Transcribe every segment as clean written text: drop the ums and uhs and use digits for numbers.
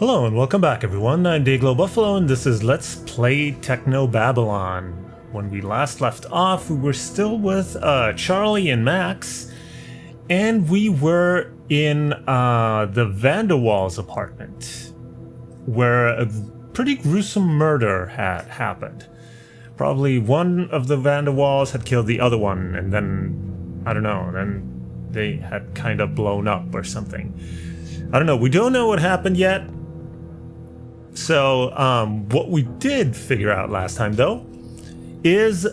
Hello and welcome back everyone, I'm Day-Glo Buffalo and this is Let's Play Technobabylon. When we last left off, we were still with Charlie and Max, and we were in the Vanderwall's apartment, where a pretty gruesome murder had happened. Probably one of the Vanderwalls had killed the other one, and then, I don't know, then they had kind of blown up or something. I don't know, we don't know what happened yet. So, what we did figure out last time, though, is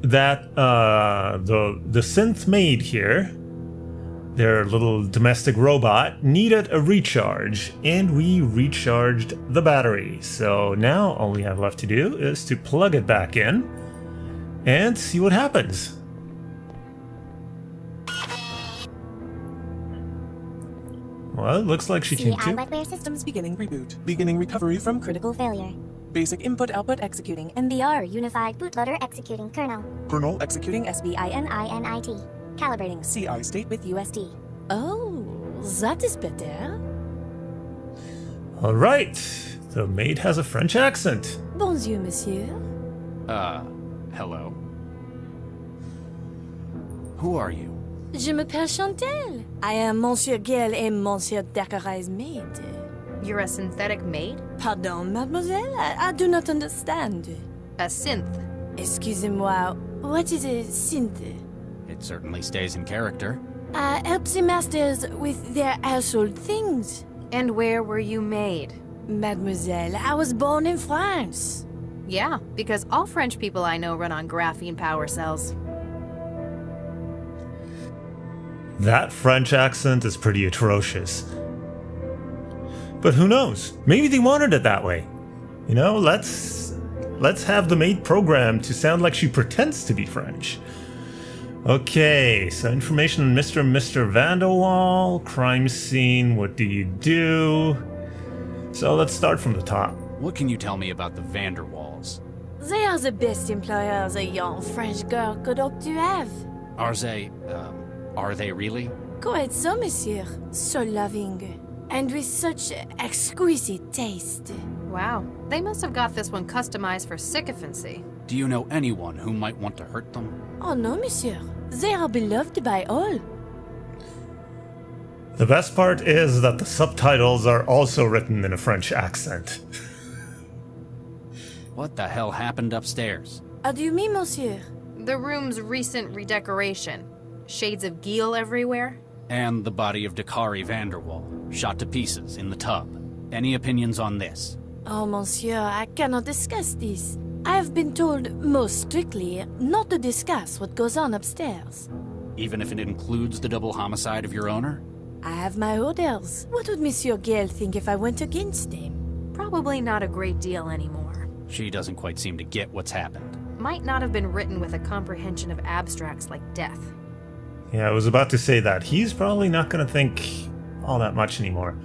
that the synth maid here, their little domestic robot, needed a recharge, and we recharged the battery. So now all we have left to do is to plug it back in and see what happens. Well, it looks like she came to. Wetware systems beginning reboot. Beginning recovery from critical failure. Basic input-output executing. MBR unified bootloader executing kernel. Kernel executing SBININIT. Calibrating. CI state with USD. Oh, that is better. Alright, the maid has a French accent. Bonjour, monsieur. Hello. Who are you? Je m'appelle Chantal. I am Monsieur Gale et Monsieur Dacqueray's maid. You're a synthetic maid? Pardon, mademoiselle? I do not understand. A synth? Excusez-moi, what is a synth? It certainly stays in character. I help the masters with their household things. And where were you made? Mademoiselle, I was born in France. Yeah, because all French people I know run on graphene power cells. That French accent is pretty atrocious. But who knows? Maybe they wanted it that way. You know, let's have the maid programmed to sound like she pretends to be French. Okay, so information on Mr. and Mr. Vanderwall, crime scene, what do you do? So let's start from the top. What can you tell me about the Vanderwalls? They are the best employers a young French girl could hope to have. Are they really? Quite so, monsieur. So loving. And with such exquisite taste. Wow, they must have got this one customized for sycophancy. Do you know anyone who might want to hurt them? Oh no, monsieur. They are beloved by all. The best part is that the subtitles are also written in a French accent. What the hell happened upstairs? How do you mean, monsieur? The room's recent redecoration. Shades of Gile everywhere? And the body of Dakari Vanderwall, shot to pieces in the tub. Any opinions on this? Oh, monsieur, I cannot discuss this. I have been told, most strictly, not to discuss what goes on upstairs. Even if it includes the double homicide of your owner? I have my orders. What would Monsieur Gale think if I went against him? Probably not a great deal anymore. She doesn't quite seem to get what's happened. Might not have been written with a comprehension of abstracts like death. Yeah, I was about to say that. He's probably not going to think all that much anymore.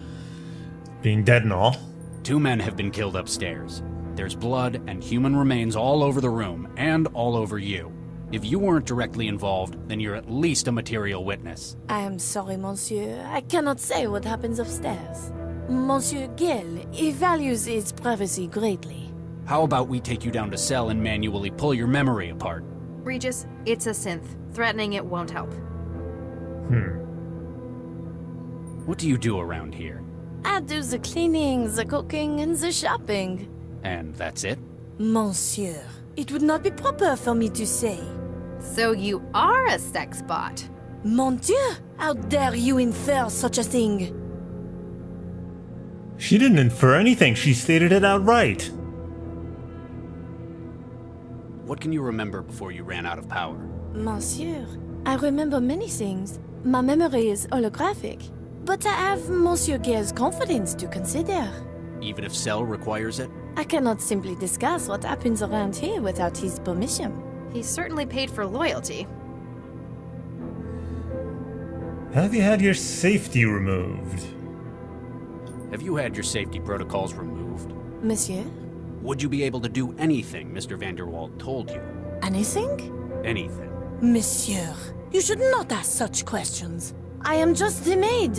Being dead and all. 2 men have been killed upstairs. There's blood and human remains all over the room, and all over you. If you weren't directly involved, then you're at least a material witness. I am sorry, monsieur. I cannot say what happens upstairs. Monsieur Gale, he values his privacy greatly. How about we take you down to cell and manually pull your memory apart? Regis, it's a synth. Threatening it won't help. What do you do around here? I do the cleaning, the cooking, and the shopping. And that's it? Monsieur, it would not be proper for me to say. So you are a sex bot? Mon Dieu, how dare you infer such a thing? She didn't infer anything, she stated it outright. What can you remember before you ran out of power? Monsieur, I remember many things. My memory is holographic. But I have Monsieur Gale's confidence to consider. Even if Cell requires it? I cannot simply discuss what happens around here without his permission. He's certainly paid for loyalty. Have you had your safety removed? Have you had your safety protocols removed? Monsieur? Would you be able to do anything Mr. Vanderwall told you? Anything? Anything. Monsieur, you should not ask such questions. I am just the maid.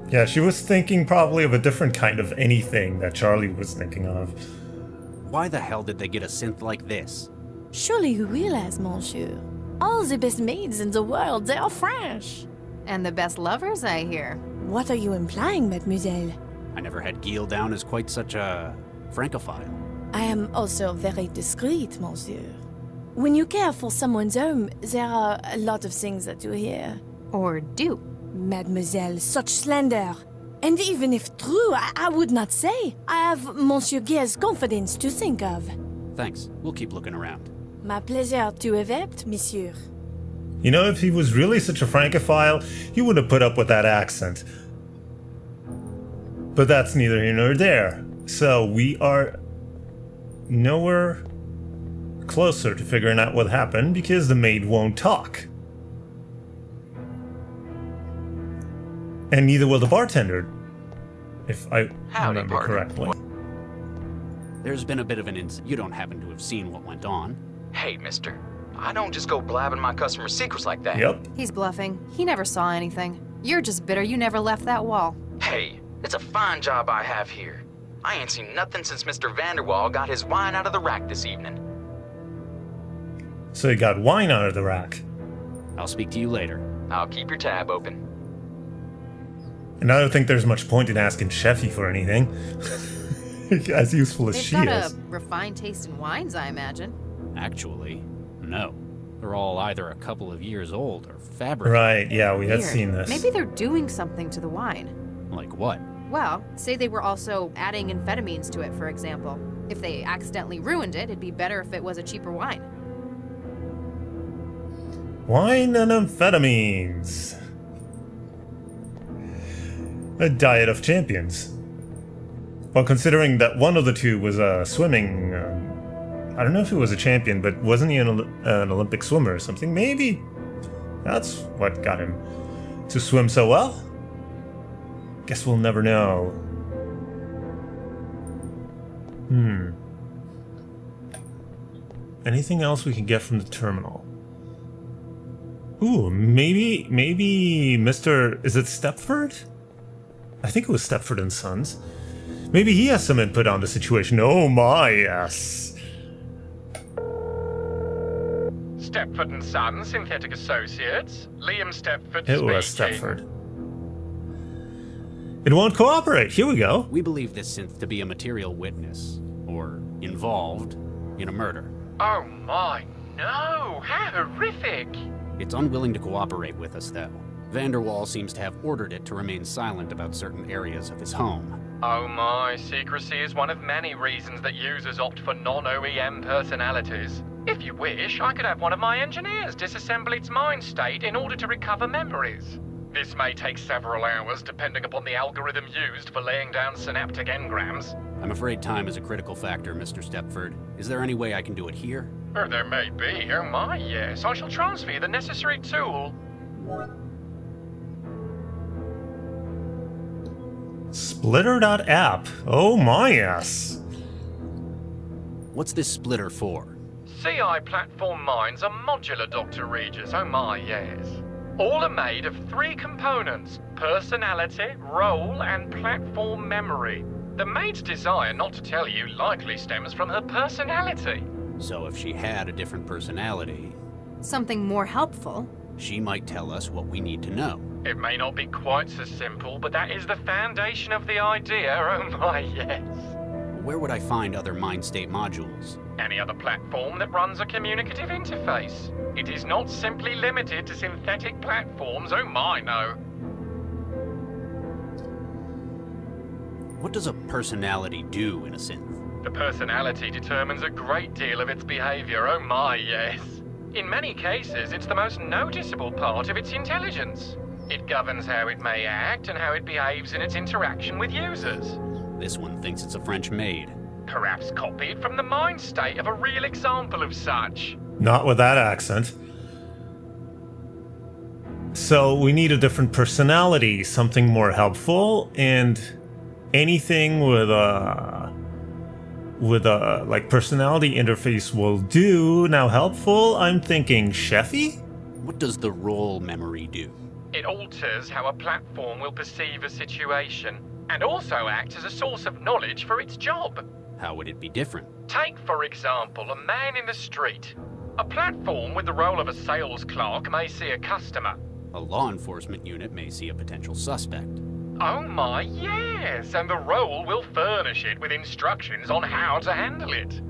Yeah, she was thinking probably of a different kind of anything that Charlie was thinking of. Why the hell did they get a synth like this? Surely you realize, monsieur. All the best maids in the world, they are French. And the best lovers, I hear. What are you implying, mademoiselle? I never had Gil down as quite such a francophile. I am also very discreet, monsieur. When you care for someone's home, there are a lot of things that you hear. Or do. Mademoiselle, such slander. And even if true, I would not say. I have Monsieur Guerre's confidence to think of. Thanks. We'll keep looking around. My pleasure to event, monsieur. You know, if he was really such a francophile, he would have put up with that accent. But that's neither here nor there. So we are nowhere closer to figuring out what happened because the maid won't talk. And neither will the bartender, if I remember correctly. There's been a bit of an incident. You don't happen to have seen what went on. Hey, mister. I don't just go blabbing my customers' secrets like that. Yep. He's bluffing. He never saw anything. You're just bitter you never left that wall. Hey, it's a fine job I have here. I ain't seen nothing since Mr. Vanderwall got his wine out of the rack this evening. So he got wine out of the rack. I'll speak to you later. I'll keep your tab open. And I don't think there's much point in asking Sheffy for anything. As useful as They've she got is. a refined taste in wines, I imagine. Actually, no. They're all either a couple of years old or fabricated. Right, yeah, we had Weird. seen this. Maybe they're doing something to the wine. Like what? Well, say they were also adding amphetamines to it, for example. If they accidentally ruined it, it'd be better if it was a cheaper wine. Wine and amphetamines. A diet of champions. Well, considering that one of the two was swimming, I don't know if he was a champion, but wasn't he an Olympic swimmer or something? Maybe that's what got him to swim so well. Guess we'll never know. Anything else we can get from the terminal? Ooh, maybe Mr. Is it Stepford? I think it was Stepford and Sons. Maybe he has some input on the situation. Oh my, yes. Stepford and Son, Synthetic Associates. Liam Stepford It was speaking. Stepford. It won't cooperate. Here we go. We believe this synth to be a material witness, or involved, in a murder. Oh my, no! How horrific! It's unwilling to cooperate with us, though. Vanderwall seems to have ordered it to remain silent about certain areas of his home. Oh my, secrecy is one of many reasons that users opt for non-OEM personalities. If you wish, I could have one of my engineers disassemble its mind state in order to recover memories. This may take several hours depending upon the algorithm used for laying down synaptic engrams. I'm afraid time is a critical factor, Mr. Stepford. Is there any way I can do it here? Oh, there may be. Oh my, yes. I shall transfer you the necessary tool. Splitter.app. Oh my, yes. What's this splitter for? CI platform minds are modular, Dr. Regis. Oh my, yes. All are made of 3 components: personality, role, and platform memory. The maid's desire not to tell you likely stems from her personality. So if she had a different personality, Something more helpful. she might tell us what we need to know. It may not be quite so simple, but that is the foundation of the idea. Oh my, yes. Where would I find other mind state modules? Any other platform that runs a communicative interface. It is not simply limited to synthetic platforms. Oh my, no. What does a personality do in a synth? The personality determines a great deal of its behavior. Oh my, yes. In many cases, it's the most noticeable part of its intelligence. It governs how it may act and how it behaves in its interaction with users. This one thinks it's a French maid. Perhaps copied from the mind state of a real example of such. Not with that accent. So we need a different personality, something more helpful, and anything with a like personality interface will do. Now helpful, I'm thinking Sheffy? What does the role memory do? It alters how a platform will perceive a situation, and also acts as a source of knowledge for its job. How would it be different? Take, for example, a man in the street. A platform with the role of a sales clerk may see a customer. A law enforcement unit may see a potential suspect. Oh my, yes, and the role will furnish it with instructions on how to handle it.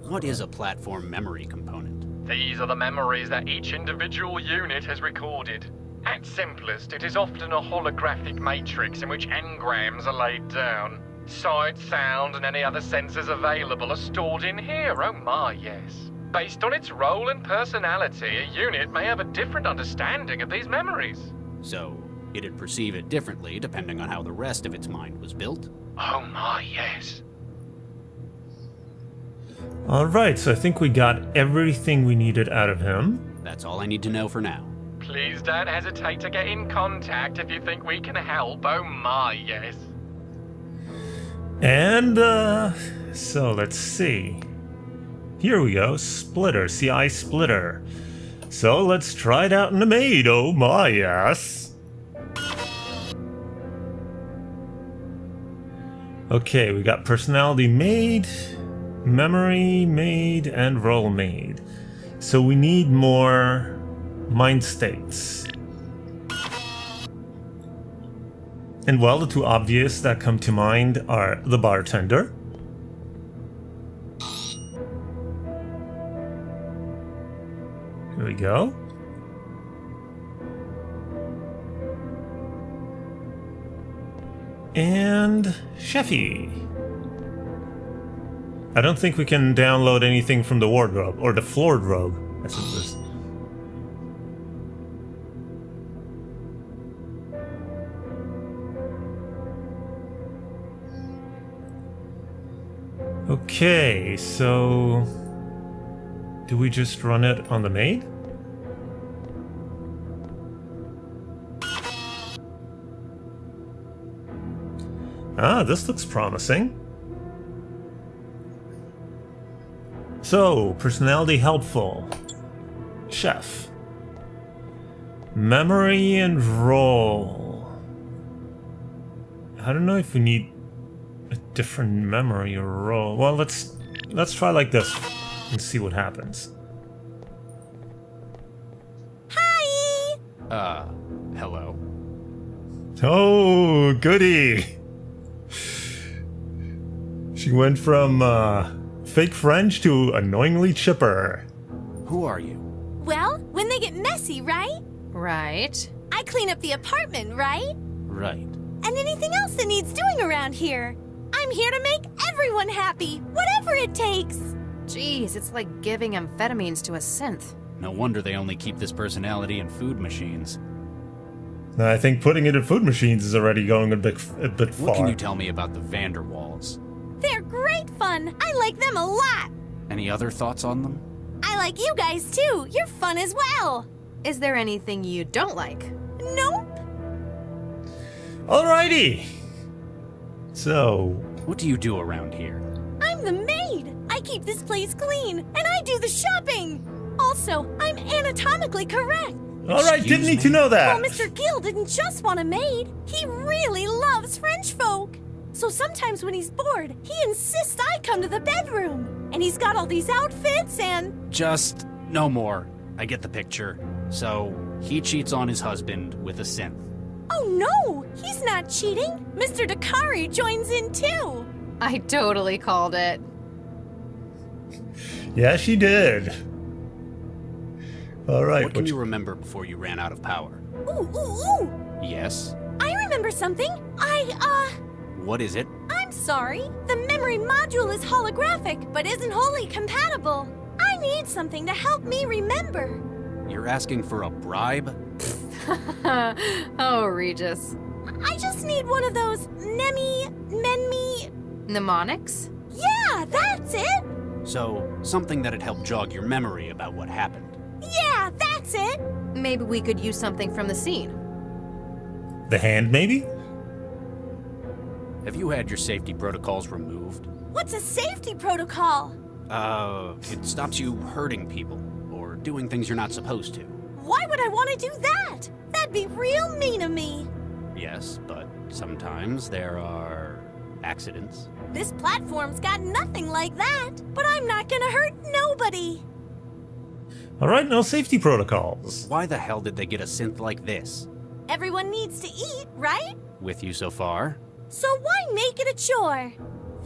What is a platform memory component? These are the memories that each individual unit has recorded. At simplest, it is often a holographic matrix in which engrams are laid down. Sight, sound, and any other senses available are stored in here, oh my, yes. Based on its role and personality, a unit may have a different understanding of these memories. So, it'd perceive it differently depending on how the rest of its mind was built? Oh my, yes. Alright, so I think we got everything we needed out of him. That's all I need to know for now. Please don't hesitate to get in contact if you think we can help, oh my, yes. And, so let's see. Here we go, splitter, CI splitter. So let's try it out in the maid, oh my, yes. Okay, we got personality made, memory made, and role made. So we need more mind states. And well, the two obvious that come to mind are the bartender. Here we go. And Chefy. I don't think we can download anything from the wardrobe, or the floored robe, as it was. Okay, so do we just run it on the maid? Ah, this looks promising. So, personality helpful. Chef. Memory and role. I don't know if we need a different memory or role. Well, let's try like this and see what happens. Hi! Hello. Oh, goody! She went from fake French to annoyingly chipper. Who are you? Well, when they get messy, right? Right. I clean up the apartment, right? Right. And anything else that needs doing around here. I'm here to make everyone happy, whatever it takes. Jeez, it's like giving amphetamines to a synth. No wonder they only keep this personality in food machines. I think putting it in food machines is already going a bit far. What can you tell me about the Vanderwalls? They're great fun. I like them a lot. Any other thoughts on them? I like you guys too. You're fun as well. Is there anything you don't like? Nope. Alrighty! So... What do you do around here? I'm the maid. I keep this place clean, and I do the shopping. Also, I'm anatomically correct. Alright, didn't need to know that! Well, Mr. Gill didn't just want a maid. He really loves French folk. So sometimes when he's bored, he insists I come to the bedroom. And he's got all these outfits and... Just no more. I get the picture. So, he cheats on his husband with a synth. Oh no, he's not cheating. Mr. Dakari joins in too. I totally called it. Yeah, she did. Alright, What can you remember before you ran out of power? Ooh. Yes? I remember something. What is it? I'm sorry. The memory module is holographic, but isn't wholly compatible. I need something to help me remember. You're asking for a bribe? Oh, Regis. I just need one of those menmi... Mnemonics? Yeah, that's it! So, something that'd help jog your memory about what happened. Yeah, that's it! Maybe we could use something from the scene. The hand, maybe? Have you had your safety protocols removed? What's a safety protocol? It stops you hurting people, or doing things you're not supposed to. Why would I want to do that? That'd be real mean of me. Yes, but sometimes there are accidents. This platform's got nothing like that. But I'm not gonna hurt nobody. Alright, no safety protocols. Why the hell did they get a synth like this? Everyone needs to eat, right? With you so far? So why make it a chore?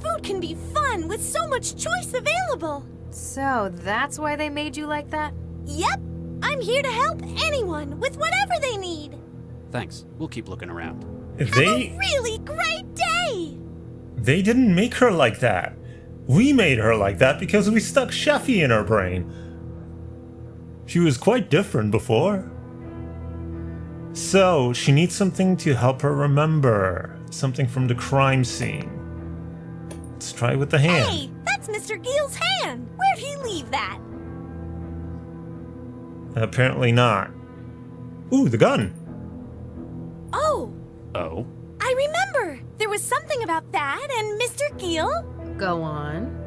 Food can be fun with so much choice available. So that's why they made you like that? Yep, I'm here to help anyone with whatever they need. Thanks. We'll keep looking around. Have a really great day! They didn't make her like that. We made her like that because we stuck Chefy in her brain. She was quite different before. So, she needs something to help her remember. Something from the crime scene. Let's try with the hand. Hey, that's Mr. Gill's hand. Where'd he leave that? Apparently not. Ooh, the gun. Oh, Oh? I remember. There was something about that and Mr. Gill. Go on.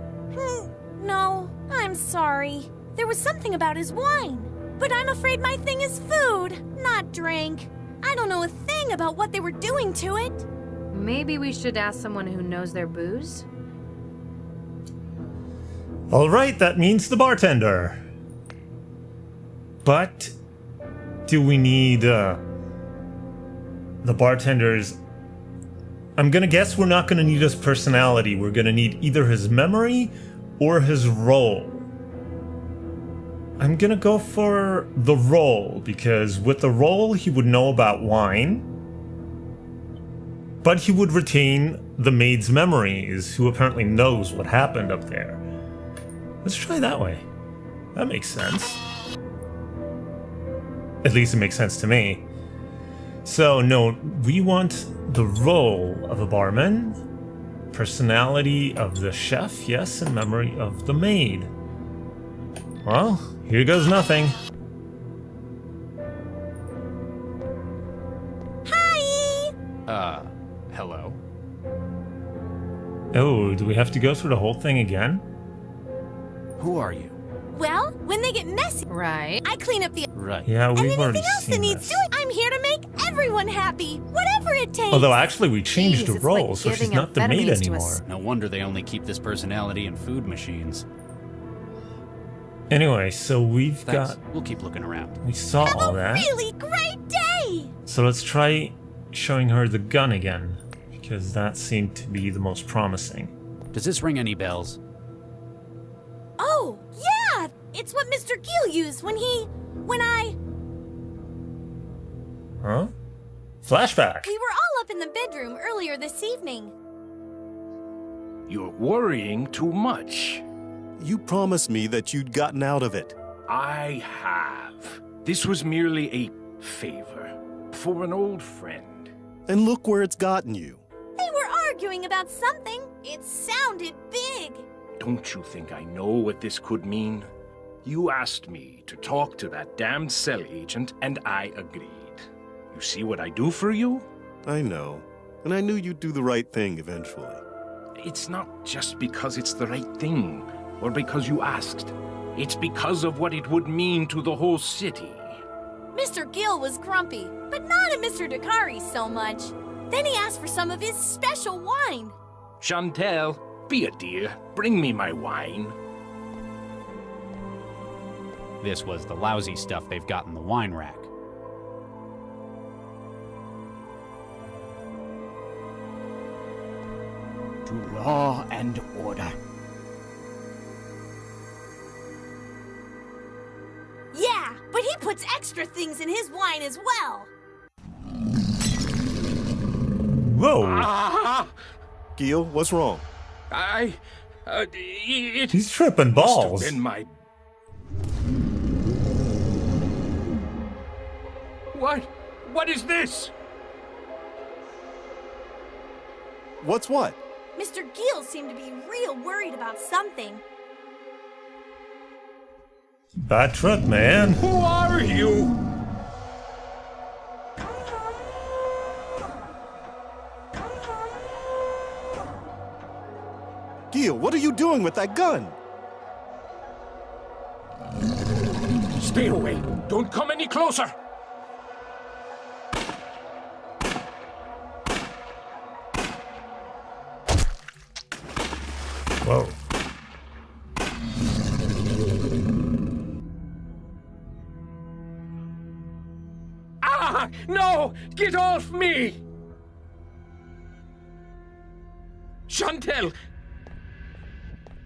No, I'm sorry. There was something about his wine. But I'm afraid my thing is food, not drink. I don't know a thing about what they were doing to it. Maybe we should ask someone who knows their booze? Alright, that means the bartender. But do we need the bartender's... I'm gonna guess we're not gonna need his personality. We're gonna need either his memory or his role. I'm gonna go for the role, because with the role he would know about wine, but he would retain the maid's memories, who apparently knows what happened up there. Let's try that way. That makes sense. At least it makes sense to me. So, no, we want the role of a barman, personality of the chef, yes, and memory of the maid. Well, here goes nothing. Hi! Hello? Oh, do we have to go through the whole thing again? Who are you? Well, when they get messy, Right. I clean up the... Right. Yeah, And we've already anything else that seen needs this. doing, I'm here to make everyone happy, whatever it takes. Although actually we changed Jeez, the it's role, like so she's giving not the maid amphetamines to anymore. us. No wonder they only keep this personality in food machines. Anyway, so we've Thanks. got... We'll keep looking around. We saw Have all a that. really great day! So let's try showing her the gun again, because that seemed to be the most promising. Does this ring any bells? Oh, yeah! It's what Mr. Gill used when I... Huh? Flashback! We were all up in the bedroom earlier this evening. You're worrying too much. You promised me that you'd gotten out of it. I have. This was merely a favor for an old friend. And look where it's gotten you. They were arguing about something. It sounded big. Don't you think I know what this could mean? You asked me to talk to that damned cell agent, and I agreed. You see what I do for you? I know. And I knew you'd do the right thing eventually. It's not just because it's the right thing, or because you asked. It's because of what it would mean to the whole city. Mr. Gill was grumpy, but not at Mr. Dakari so much. Then he asked for some of his special wine. Chantel, be a dear. Bring me my wine. This was the lousy stuff they've got in the wine rack. To law and order. Yeah, but he puts extra things in his wine as well. Whoa! Ah! Gil, what's wrong? It He's tripping must have balls. been my... What is this? What's what? Mr. Gill seemed to be real worried about something. Bad trip, man. Who are you? Gil, what are you doing with that gun? Stay away. Don't come any closer! Whoa. Ah! No! Get off me! Chantel!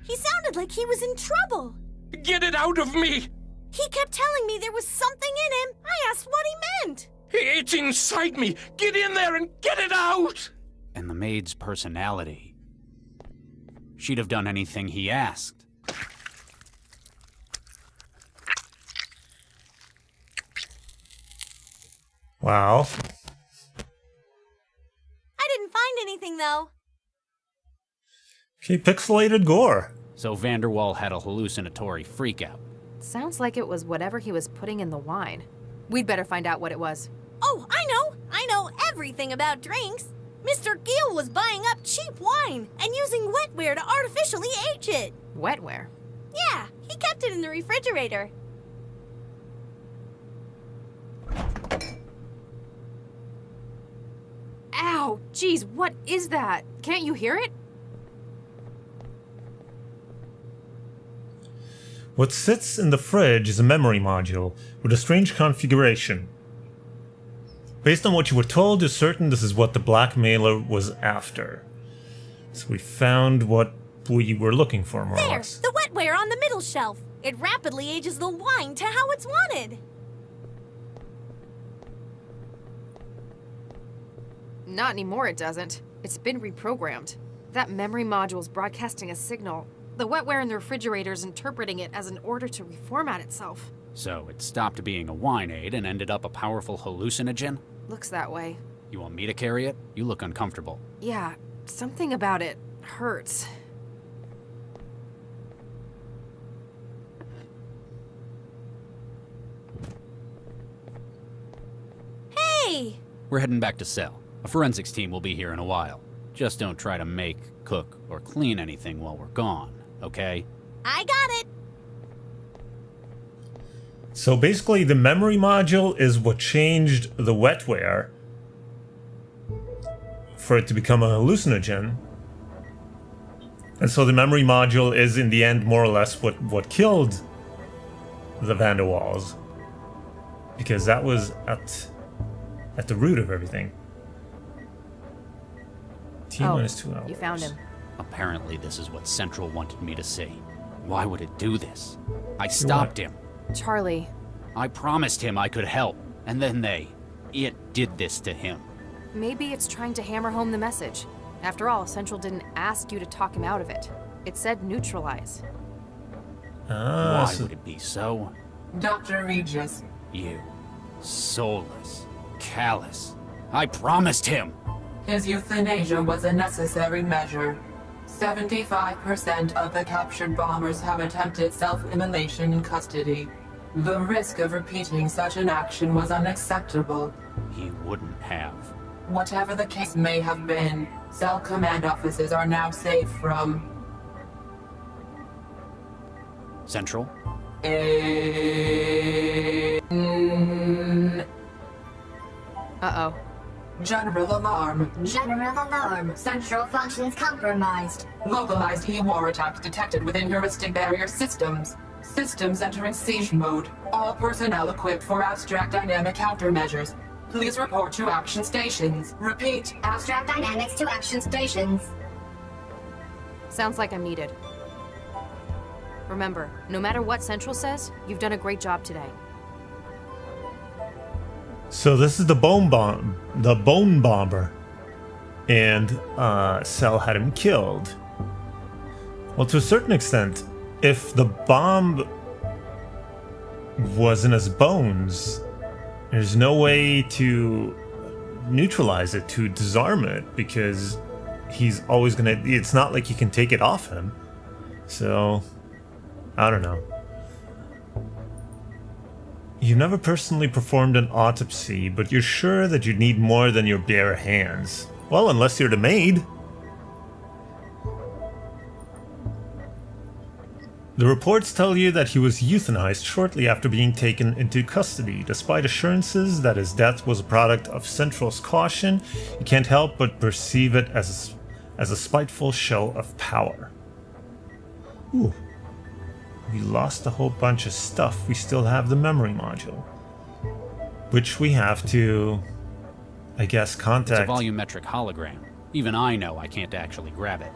He sounded like he was in trouble. Get it out of me! He kept telling me there was something in him. I asked what he meant. It's inside me! Get in there and get it out! And the maid's personality. She'd have done anything he asked. Wow. I didn't find anything, though. Okay, pixelated gore. So Vanderwall had a hallucinatory freakout. Sounds like it was whatever he was putting in the wine. We'd better find out what it was. Oh, I know! I know everything about drinks. Mr. Gill was buying up cheap wine and using wetware to artificially age it. Wetware? Yeah, he kept it in the refrigerator. Ow! Geez, what is that? Can't you hear it? What sits in the fridge is a memory module with a strange configuration. Based on what you were told, you're certain this is what the blackmailer was after. So we found what we were looking for, more or There, less. the wetware on the middle shelf. It rapidly ages the wine to how it's wanted. Not anymore, it doesn't. It's been reprogrammed. That memory module's broadcasting a signal. The wetware in the refrigerator's interpreting it as an order to reformat itself. So it stopped being a wine aid and ended up a powerful hallucinogen? Looks that way. You want me to carry it? You look uncomfortable. Yeah, something about it hurts. Hey! We're heading back to cell. A forensics team will be here in a while. Just don't try to make, cook, or clean anything while we're gone, okay? I got it! So basically, the memory module is what changed the wetware for it to become a hallucinogen. And so the memory module is, in the end, more or less what killed the Vanderwalls. Because that was at the root of everything. T-minus 2 hours. You found him. Apparently this is what Central wanted me to see. Why would it do this? I stopped him. Charlie. I promised him I could help, and then it did this to him. Maybe it's trying to hammer home the message. After all, Central didn't ask you to talk him out of it. It said neutralize. Why would it be so? Dr. Regis. You. Soulless. Callous. I promised him! His euthanasia was a necessary measure. 75% of the captured bombers have attempted self-immolation in custody. The risk of repeating such an action was unacceptable. He wouldn't have. Whatever the case may have been, cell command offices are now safe from... Central? Uh-oh. General alarm. General alarm. Central functions compromised. Localized E-war attacks detected within heuristic barrier systems. Systems entering siege mode. All personnel equipped for abstract dynamic countermeasures. Please report to action stations. Repeat. Abstract dynamics to action stations. Sounds like I'm needed. Remember, no matter what Central says, you've done a great job today. So this is the bone bomber, and Cell had him killed. Well, to a certain extent, if the bomb was in his bones, there's no way to neutralize it, to disarm it, because he's always gonna. It's not like you can take it off him. So, I don't know. You've never personally performed an autopsy, but you're sure that you need more than your bare hands. Well, unless you're the maid. The reports tell you that he was euthanized shortly after being taken into custody. Despite assurances that his death was a product of Central's caution, you can't help but perceive it as a spiteful show of power. Ooh. We lost a whole bunch of stuff. We still have the memory module, which we have to, I guess, contact. It's a volumetric hologram. Even I know I can't actually grab it.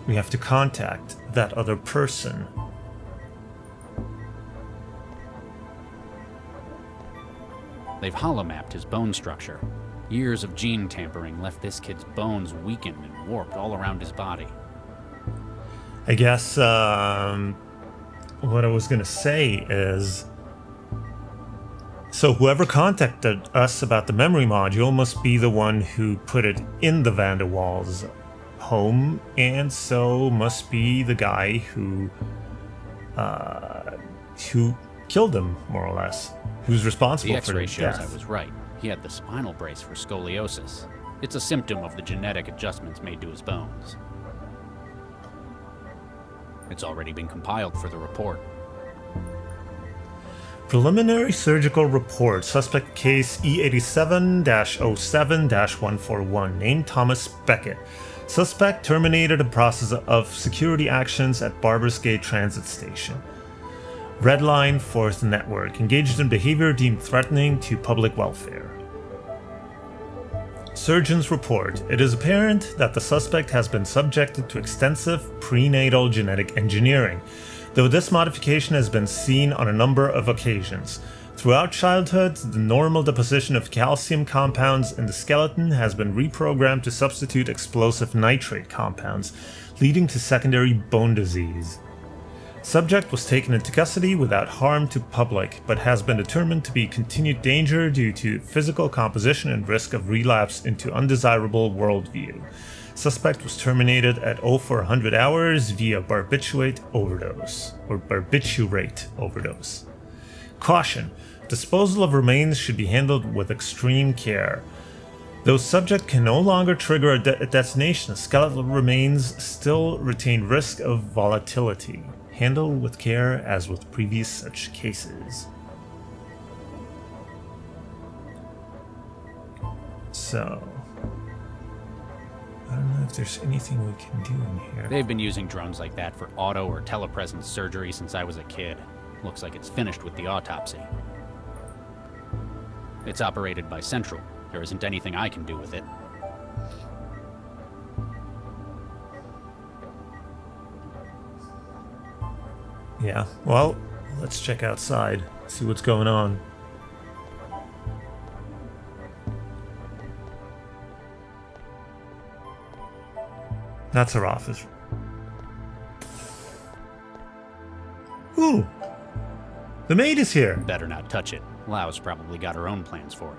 We have to contact that other person. They've holomapped his bone structure. Years of gene tampering left this kid's bones weakened and warped all around his body. I guess what I was gonna say is, so whoever contacted us about the memory module must be the one who put it in the Van der Waals' home, and so must be the guy who killed him, more or less, who's responsible for the his X-ray shows death. I was right. He had the spinal brace for scoliosis. It's a symptom of the genetic adjustments made to his bones. It's already been compiled for the report. Preliminary surgical report. Suspect case E87-07-141. Name Thomas Beckett. Suspect terminated the process of security actions at Barbers Gate Transit Station. Red Line 4th Network. Engaged in behavior deemed threatening to public welfare. Surgeon's report. It is apparent that the suspect has been subjected to extensive prenatal genetic engineering, though this modification has been seen on a number of occasions. Throughout childhood, the normal deposition of calcium compounds in the skeleton has been reprogrammed to substitute explosive nitrate compounds, leading to secondary bone disease. Subject was taken into custody without harm to public, but has been determined to be continued danger due to physical composition and risk of relapse into undesirable worldview. Suspect was terminated at 0400 hours via barbiturate overdose. Caution: disposal of remains should be handled with extreme care. Though subject can no longer trigger a detonation, skeletal remains still retain risk of volatility. Handle with care as with previous such cases. So, I don't know if there's anything we can do in here. They've been using drones like that for auto or telepresence surgery since I was a kid. Looks like it's finished with the autopsy. It's operated by Central. There isn't anything I can do with it. Yeah, well, let's check outside, see what's going on. That's her office. Ooh! The maid is here! Better not touch it. Lau's probably got her own plans for it.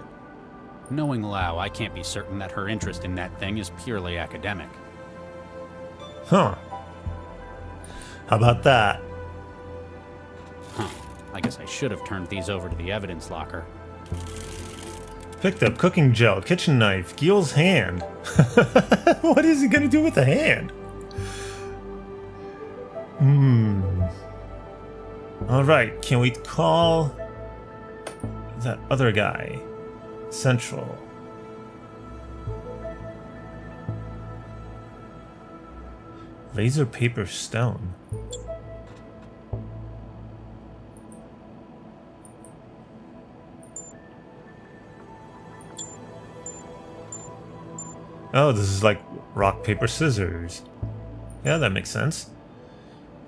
Knowing Lau, I can't be certain that her interest in that thing is purely academic. Huh. How about that? Huh. I guess I should have turned these over to the evidence locker. Picked up cooking gel, kitchen knife, Gil's hand. What is he gonna do with the hand? Alright, can we call that other guy? Central. Laser paper stone. Oh, this is like rock, paper, scissors. Yeah, that makes sense.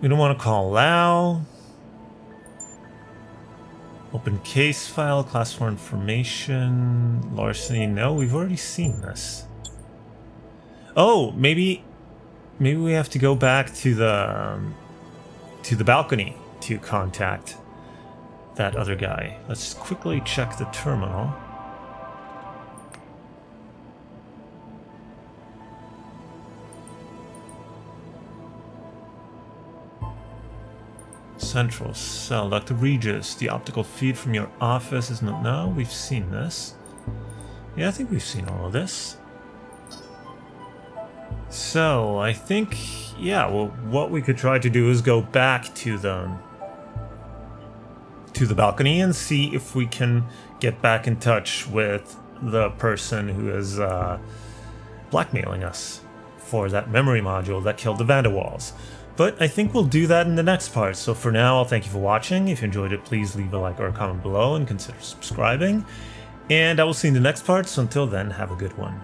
We don't want to call Lau. Open case file, class 4 information, larceny. No, we've already seen this. Oh, maybe we have to go back to the balcony to contact that other guy. Let's quickly check the terminal. Central cell. Dr. Regis, the optical feed from your office is not... No, we've seen this. Yeah, I think we've seen all of this. So, I think, yeah, well, what we could try to do is go back to the balcony and see if we can get back in touch with the person who is blackmailing us for that memory module that killed the Vanderwalls. But I think we'll do that in the next part. So for now, I'll thank you for watching. If you enjoyed it, please leave a like or a comment below and consider subscribing. And I will see you in the next part. So until then, have a good one.